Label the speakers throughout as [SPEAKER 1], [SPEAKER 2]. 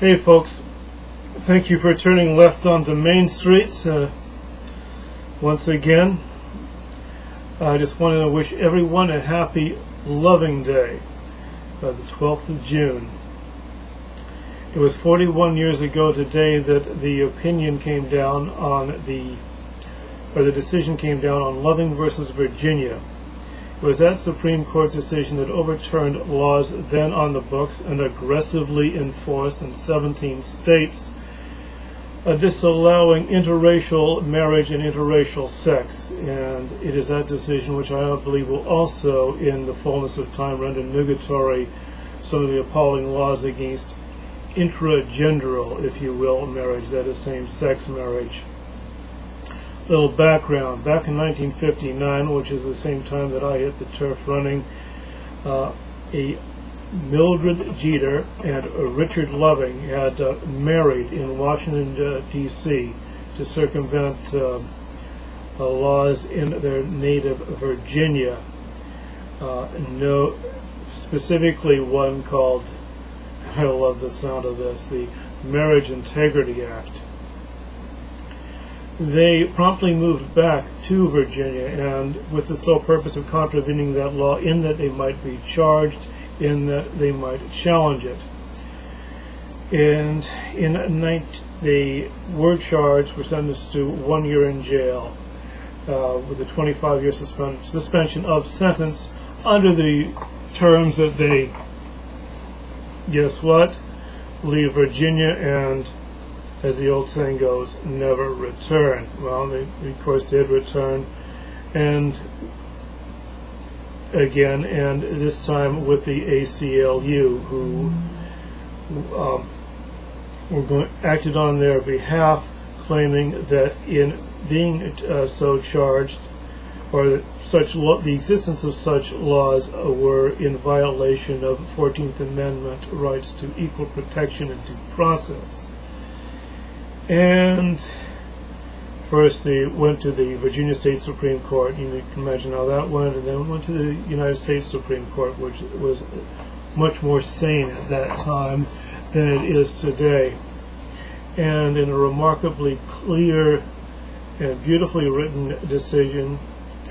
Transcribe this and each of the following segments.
[SPEAKER 1] Hey folks, thank you for turning left onto Main Street once again. I just wanted to wish everyone a happy Loving Day, the 12th of June. It was 41 years ago today that the opinion came down on the decision came down on Loving versus Virginia. It was that Supreme Court decision that overturned laws then on the books and aggressively enforced in 17 states, disallowing interracial marriage and interracial sex. And it is that decision which I believe will also, in the fullness of time, render nugatory some of the appalling laws against intragenderal, if you will, marriage, that is same-sex marriage. Little background. Back in 1959, which is the same time that I hit the turf running, a Mildred Jeter and a Richard Loving had married in Washington, D.C. to circumvent laws in their native Virginia. Specifically one called, I love the sound of this, the Marriage Integrity Act. They promptly moved back to Virginia, and with the sole purpose of contravening that law, in that they might be charged, in that they might challenge it. And they were charged, were sentenced to 1 year in jail with a 25-year suspension of sentence under the terms that they, guess what, leave Virginia and, as the old saying goes, never return. Well, they of course did return, and again, and this time with the ACLU, who acted on their behalf, claiming that in being so charged, or that the existence of such laws were in violation of 14th Amendment rights to equal protection and due process. And first they went to the Virginia State Supreme Court. You can imagine how that went, and then went to the United States Supreme Court, which was much more sane at that time than it is today. And in a remarkably clear and beautifully written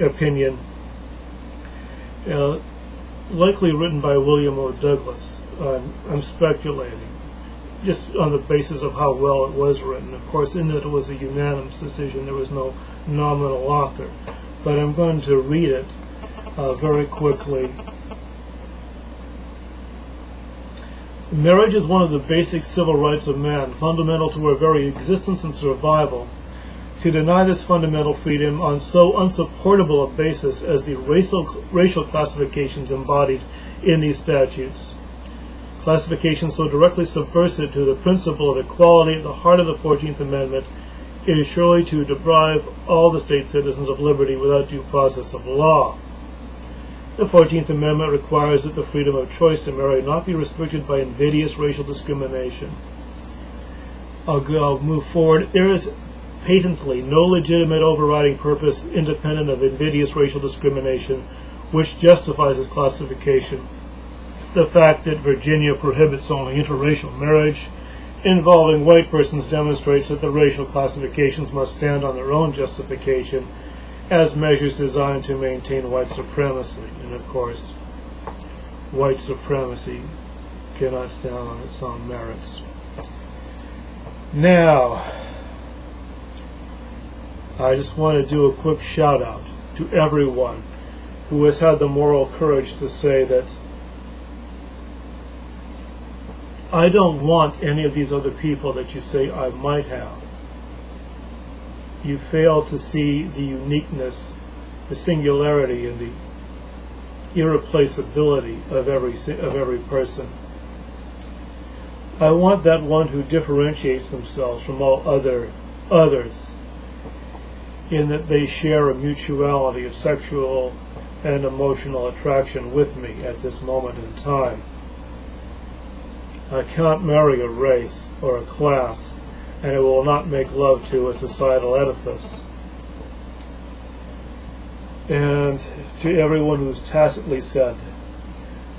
[SPEAKER 1] opinion, likely written by William O. Douglas. I'm speculating, just on the basis of how well it was written. Of course, in that it was a unanimous decision, there was no nominal author. But I'm going to read it very quickly. Marriage is one of the basic civil rights of man, fundamental to our very existence and survival. To deny this fundamental freedom on so unsupportable a basis as the racial classifications embodied in these statutes, classification so directly subversive to the principle of equality at the heart of the 14th Amendment, it is surely to deprive all the state citizens of liberty without due process of law. The 14th Amendment requires that the freedom of choice to marry not be restricted by invidious racial discrimination. I'll move forward. There is patently no legitimate overriding purpose independent of invidious racial discrimination which justifies this classification. The fact that Virginia prohibits only interracial marriage involving white persons demonstrates that the racial classifications must stand on their own justification as measures designed to maintain white supremacy. And of course, white supremacy cannot stand on its own merits. Now, I just want to do a quick shout out to everyone who has had the moral courage to say that I don't want any of these other people that you say I might have. You fail to see the uniqueness, the singularity, and the irreplaceability of every person. I want that one who differentiates themselves from all others, in that they share a mutuality of sexual and emotional attraction with me at this moment in time. I can't marry a race or a class, and I will not make love to a societal edifice. And to everyone who's tacitly said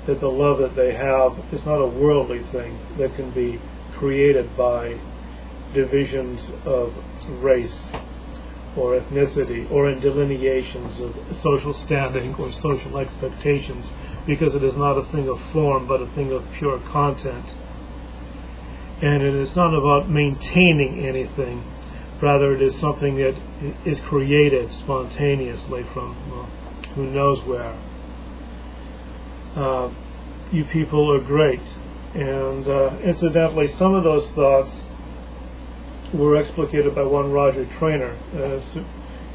[SPEAKER 1] that the love that they have is not a worldly thing that can be created by divisions of race or ethnicity or in delineations of social standing or social expectations, because it is not a thing of form but a thing of pure content. And it is not about maintaining anything, rather it is something that is created spontaneously from who knows where. You people are great. And incidentally, some of those thoughts were explicated by one Roger Traynor,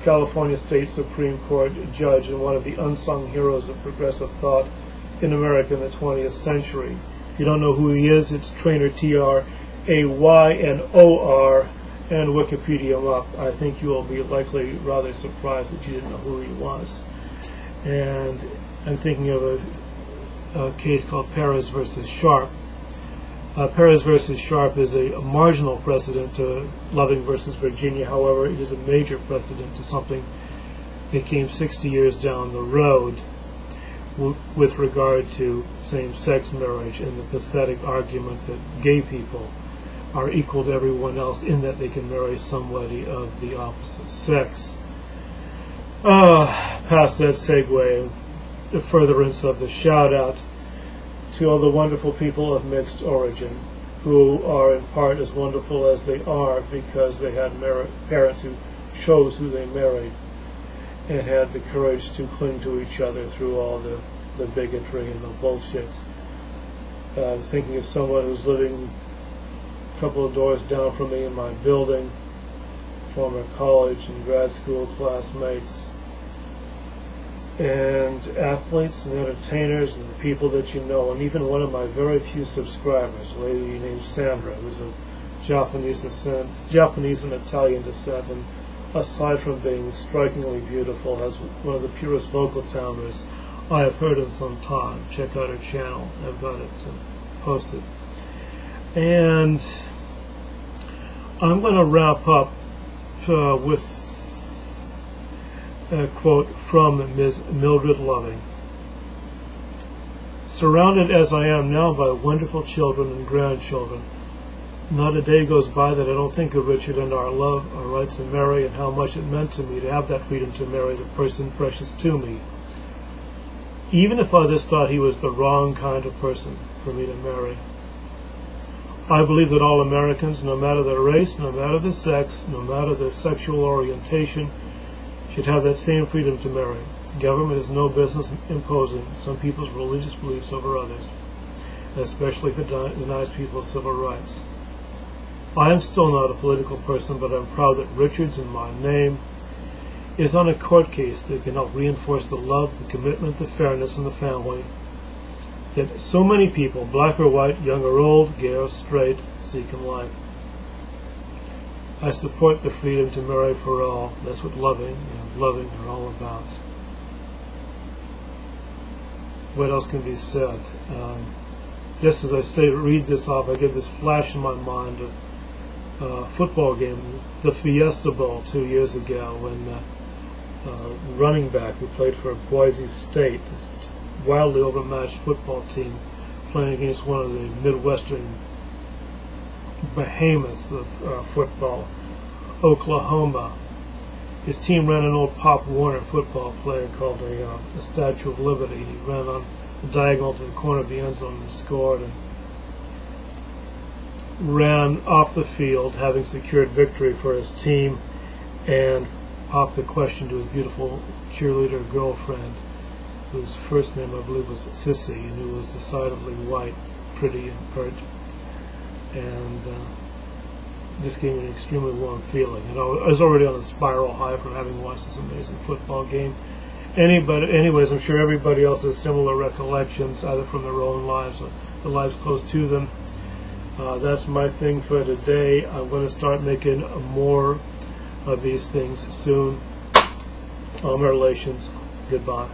[SPEAKER 1] California State Supreme Court judge and one of the unsung heroes of progressive thought in America in the 20th century. If you don't know who he is, it's Traynor, Traynor, and Wikipedia him up. I think you will be likely rather surprised that you didn't know who he was. And I'm thinking of a case called Perez versus Sharp. Perez versus Sharp is a marginal precedent to Loving versus Virginia. However, it is a major precedent to something that came 60 years down the road with regard to same-sex marriage and the pathetic argument that gay people are equal to everyone else in that they can marry somebody of the opposite sex. Past that segue, the furtherance of the shout-out to all the wonderful people of mixed origin, who are in part as wonderful as they are because they had parents who chose who they married and had the courage to cling to each other through all the bigotry and the bullshit. I was thinking of someone who's living a couple of doors down from me in my building, former college and grad school classmates, and athletes and entertainers and the people that you know, and even one of my very few subscribers, a lady named Sandra, who's of Japanese and Italian descent, and aside from being strikingly beautiful, has one of the purest vocal timbres I have heard in some time. Check out her channel. I've got it posted. And I'm going to wrap up with a quote from Ms. Mildred Loving. Surrounded as I am now by wonderful children and grandchildren, not a day goes by that I don't think of Richard and our love, our right to marry, and how much it meant to me to have that freedom to marry the person precious to me. Even if I just thought he was the wrong kind of person for me to marry. I believe that all Americans, no matter their race, no matter their sex, no matter their sexual orientation, should have that same freedom to marry. Government has no business imposing some people's religious beliefs over others, especially if it denies people civil rights. I am still not a political person, but I'm proud that Richard's in my name is on a court case that can help reinforce the love, the commitment, the fairness in the family that so many people, black or white, young or old, gay or straight, seek in life. I support the freedom to marry for all. That's what loving and loving are all about. What else can be said? Just as I read this off, I get this flash in my mind of a football game, the Fiesta Bowl 2 years ago, when running back who played for Boise State, this wildly overmatched football team, playing against one of the Midwestern behemoths of football, Oklahoma. His team ran an old Pop Warner football player called a Statue of Liberty. He ran on the diagonal to the corner of the end zone and scored, and ran off the field having secured victory for his team, and popped the question to his beautiful cheerleader girlfriend, whose first name I believe was Sissy, and who was decidedly white, pretty and pert. And this gave me an extremely warm feeling. And I was already on a spiral high from having watched this amazing football game. Anyways, I'm sure everybody else has similar recollections, either from their own lives or the lives close to them. That's my thing for today. I'm going to start making more of these things soon. Relations. Goodbye.